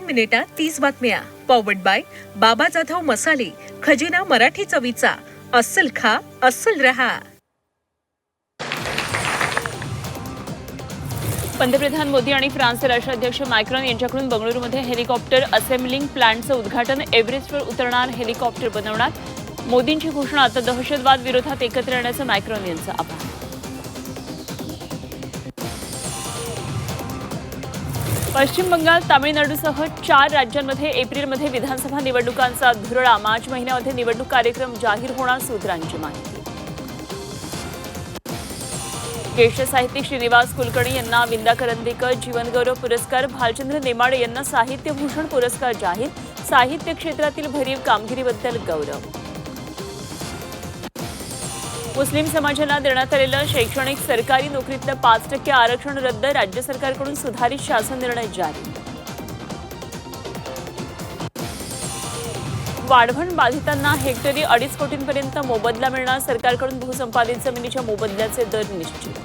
मिनिटात 30 बातम्या. Powered by बाबा जाधव मसाले, खजिना मराठी चवीचा. अस्सल खा, अस्सल रहा. पंतप्रधान मोदी आणि फ्रान्सचे राष्ट्राध्यक्ष मॅक्रॉन यांच्याकडून बंगळुरूमध्ये हेलिकॉप्टर असेंब्लिंग प्लांटचं उद्घाटन. एव्हरेस्टवर उतरणार हेलिकॉप्टर बनवणार. मोदींची घोषणा. आता दहशतवाद विरोधात एकत्र येण्याचं मॅक्रॉन यांचं आवाहन. पश्चिम बंगाल, तामिळनाडूसह 4 राज्यांमध्ये एप्रिलमध्ये विधानसभा निवडणुकांचा धुरळा. मार्च महिन्यामध्ये निवडणूक कार्यक्रम जाहीर होणार. सूत्रांची माहिती. ज्येष्ठ साहित्यिक श्रीनिवास कुलकर्णी यांना विंदा करंदीकर जीवनगौरव पुरस्कार. भालचंद्र नेमाडे यांना साहित्यभूषण पुरस्कार जाहीर. साहित्य क्षेत्रातील भरीव कामगिरीबद्दल गौरव. मुस्लिम समाजाला देण्यात आलेलं शैक्षणिक सरकारी नोकरीतलं 5% आरक्षण रद्द. राज्य सरकारकडून सुधारित शासन निर्णय जारी. वाढवण बाधितांना हेक्टरी 2.5 कोटींपर्यंत मोबदला मिळणार. सरकारकडून भूसंपादित जमिनीच्या मोबदल्याचे दर निश्चित.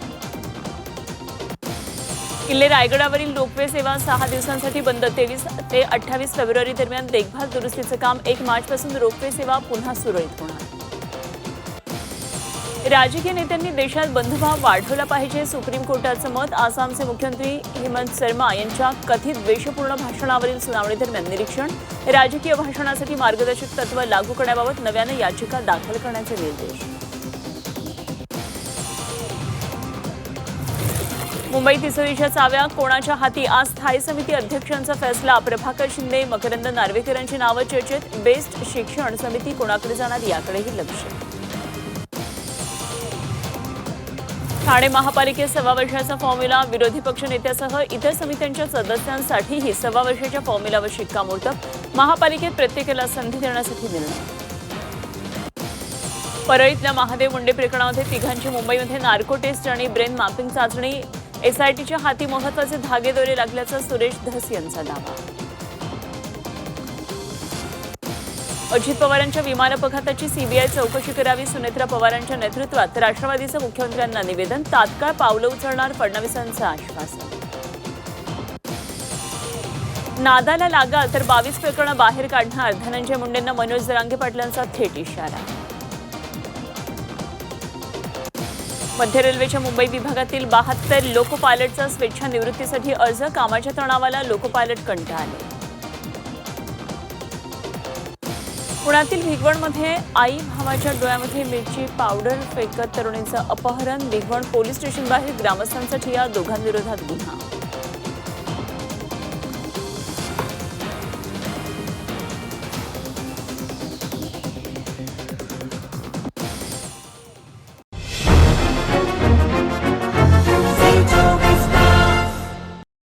किल्ले रायगडावरील रोपवे सेवा 6 दिवसांसाठी बंद. 23 ते 28 फेब्रुवारी दरम्यान देखभाल दुरुस्तीचं काम. 1 मार्चपासून रोपवे सेवा पुन्हा सुरळीत होणार. राजकीय नेत्यांनी देशात बंधुभाव वाढवला पाहिजे. सुप्रीम कोर्टाचं मत. आसामचे मुख्यमंत्री हेमंत शर्मा यांच्या कथित द्वेषपूर्ण भाषणावरील सुनावणी दरम्यान निरीक्षण. राजकीय भाषणासाठी मार्गदर्शक तत्व लागू करण्याबाबत नव्यानं याचिका दाखल करण्याचे निर्देश. मुंबई तिसरीच्या चाव्या कोणाच्या हाती. आज स्थायी समिती अध्यक्षांचा फैसला. प्रभाकर शिंदे, मकरंद नार्वेकरांची नावं चर्चेत. बेस्ट शिक्षण समिती कोणाकडे जाणार याकडेही लक्ष. ठाणे महापालिकेत 1.25 वर्षाचा फॉर्म्युला. विरोधी पक्षनेत्यासह इतर समित्यांच्या सदस्यांसाठीही 1.25 वर्षाच्या फॉर्म्युलावर शिक्कामोर्तब. महापालिकेत प्रत्येकाला संधी देण्यासाठी निर्णय. परळीतल्या महादेव मुंडे प्रकरणामध्ये तिघांची मुंबईमध्ये नार्को टेस्ट आणि ब्रेन मॅपिंग चाचणी. एसआयटीच्या हाती महत्त्वाचे धागेदोरे लागल्याचा सुरेश धस यांचा दावा. अजित पवारांच्या विमान अपघाताची सीबीआय चौकशी करावी. सुनेत्रा पवारांच्या नेतृत्वात राष्ट्रवादीचं मुख्यमंत्र्यांना निवेदन. तात्काळ पावलं उचलणार फडणवीसांचं आश्वासन. नादाला लागाल तर 22 प्रकरणं बाहेर काढणार. धनंजय मुंडेंना मनोज जरांगे पाटलांचा थेट इशारा. मध्य रेल्वेच्या मुंबई विभागातील 72 लोको पायलटचा स्वेच्छा निवृत्तीसाठी अर्ज. कामाच्या तणावाला लोको पायलट कंटाळले. पुण्यातील भिगवणमध्ये आई भावाच्या डोळ्यामध्ये मिरची पावडर फेकत तरुणीचं अपहरण. भिगवण पोलीस स्टेशन बाहेर ग्रामस्थांसाठी या दोघांविरोधात गुन्हा.